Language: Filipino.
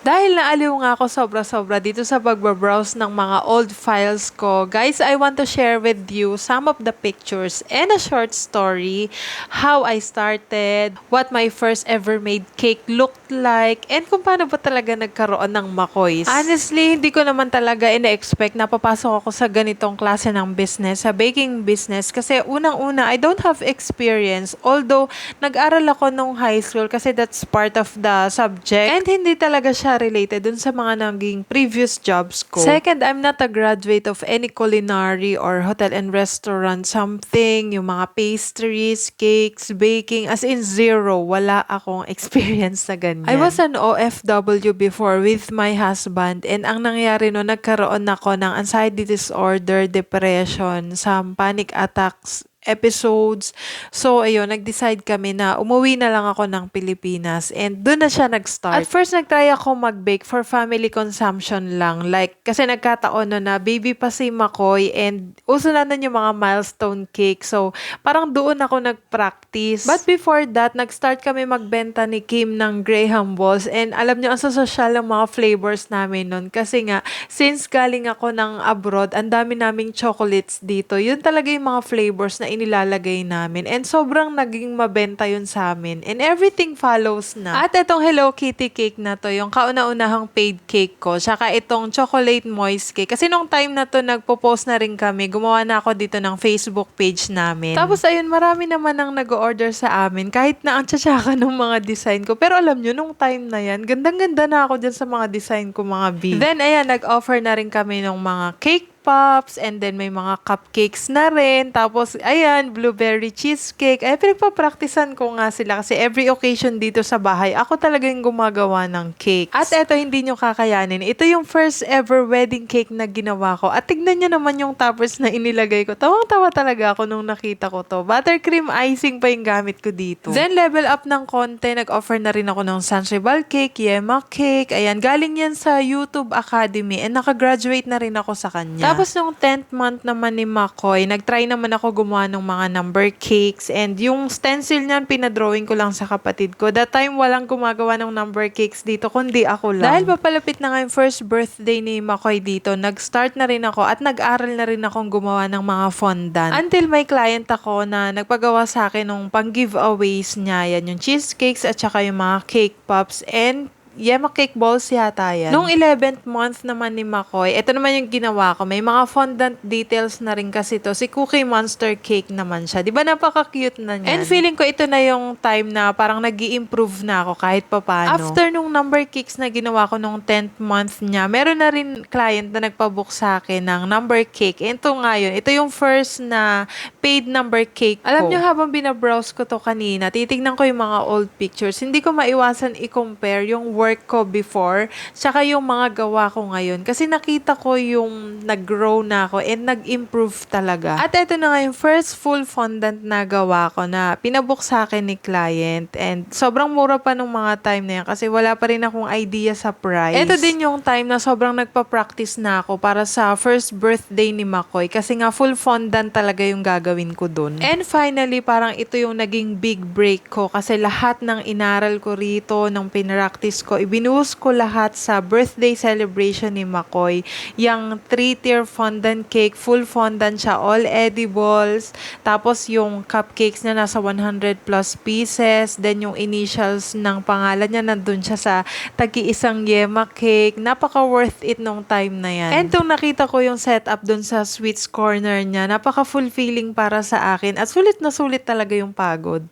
Dahil naaliw nga ako sobra-sobra dito sa pagbabrowse ng mga old files ko, guys, I want to share with you some of the pictures and a short story, how I started, what my first ever made cake looked like, and kung paano ba talaga nagkaroon ng makoys. Honestly, hindi ko naman talaga ina-expect na papasok ako sa ganitong klase ng business, sa baking business, kasi unang-una, I don't have experience, although nag-aral ako nung high school kasi that's part of the subject, and hindi talaga siya related dun sa mga naging previous jobs ko. Second, I'm not a graduate of any culinary or hotel and restaurant something, yung mga pastries, cakes, baking, as in zero. Wala akong experience sa ganyan. I was an OFW before with my husband, and ang nangyari no, nagkaroon ako ng anxiety disorder, depression, some panic attacks, episodes. So, ayun, nag-decide kami na umuwi na lang ako ng Pilipinas and doon na siya nag-start. At first, nag-try ako mag-bake for family consumption lang. Like, kasi nagkataon na baby pa si Makoy and uso na nun yung mga milestone cake. So, parang doon ako nag-practice. But before that, nag-start kami magbenta ni Kim ng Graham balls, and alam niyo, ang social ng mga flavors namin nun. Kasi nga, since galing ako ng abroad, ang dami naming chocolates dito. Yun talaga yung mga flavors na inilalagay namin. And sobrang naging mabenta yun sa amin. And everything follows na. At itong Hello Kitty cake na to, yung kauna-unahang paid cake ko. Tsaka itong chocolate moist cake. Kasi nung time na to, nagpo-post na rin kami. Gumawa na ako dito ng Facebook page namin. Tapos ayun, marami naman ang nag-order sa amin. Kahit na ang tsatsaka ng mga design ko. Pero alam nyo, nung time na yan, gandang-ganda na ako dyan sa mga design ko, mga B. Then ayan, nag-offer na rin kami ng mga cake pops, and then may mga cupcakes na rin. Tapos, ayan, blueberry cheesecake. Ay, pinagpa-practicean ko nga sila kasi every occasion dito sa bahay, ako talaga yung gumagawa ng cakes. At eto, hindi nyo kakayanin. Ito yung first ever wedding cake na ginawa ko. At tignan nyo naman yung toppers na inilagay ko. Tawang-tawa talaga ako nung nakita ko to. Buttercream icing pa yung gamit ko dito. Then, level up ng konti. Nag-offer na rin ako ng Sanshibal cake, Yema cake. Ayan, galing yan sa YouTube Academy and nakagraduate na rin ako sa kanya. Tapos nung 10th month naman ni Makoy, nag-try naman ako gumawa ng mga number cakes, and yung stencil niyan, pinadrawing ko lang sa kapatid ko. That time, walang gumagawa ng number cakes dito, kundi ako lang. Dahil papalapit na nga yung first birthday ni Makoy dito, nag-start na rin ako at nag-aral na rin akong gumawa ng mga fondant. Until may client ako na nagpagawa sa akin ng pang-giveaways niya. Yan yung cheesecakes at saka yung mga cake pops and Yema cake balls yata yan. Nung 11th month naman ni Makoy, ito naman yung ginawa ko. May mga fondant details na rin kasi to. Si Cookie Monster cake naman siya. Di ba napaka-cute na niyan? And feeling ko ito na yung time na parang nag-i-improve na ako kahit papano. After nung number cakes na ginawa ko nung 10th month niya, meron na rin client na nagpabook sa akin ng number cake. And ito nga yun. Ito yung first na paid number cake ko. Alam nyo, habang binabrowse ko to kanina, titignan ko yung mga old pictures. Hindi ko maiwasan i-compare yung work ko before, tsaka yung mga gawa ko ngayon. Kasi nakita ko yung nag-grow na ako and nag-improve talaga. At ito na nga yung first full fondant na gawa ko na pinabook sa akin ni client. And sobrang mura pa nung mga time na yan kasi wala pa rin akong idea sa price. Ito din yung time na sobrang nagpa-practice na ako para sa first birthday ni Makoy kasi nga full fondant talaga yung gagawin ko dun. And finally, parang ito yung naging big break ko kasi lahat ng inaral ko rito, ng pinractice ko, ibinuhos ko lahat sa birthday celebration ni Makoy. Yung 3-tier fondant cake, full fondant siya, all edibles. Tapos yung cupcakes na nasa 100 plus pieces. Then yung initials ng pangalan niya nandun siya sa tagi-isang Yema cake. Napaka worth it nung time na yan. And nung nakita ko yung setup dun sa sweets corner niya, napaka fulfilling para sa akin. At sulit na sulit talaga yung pagod.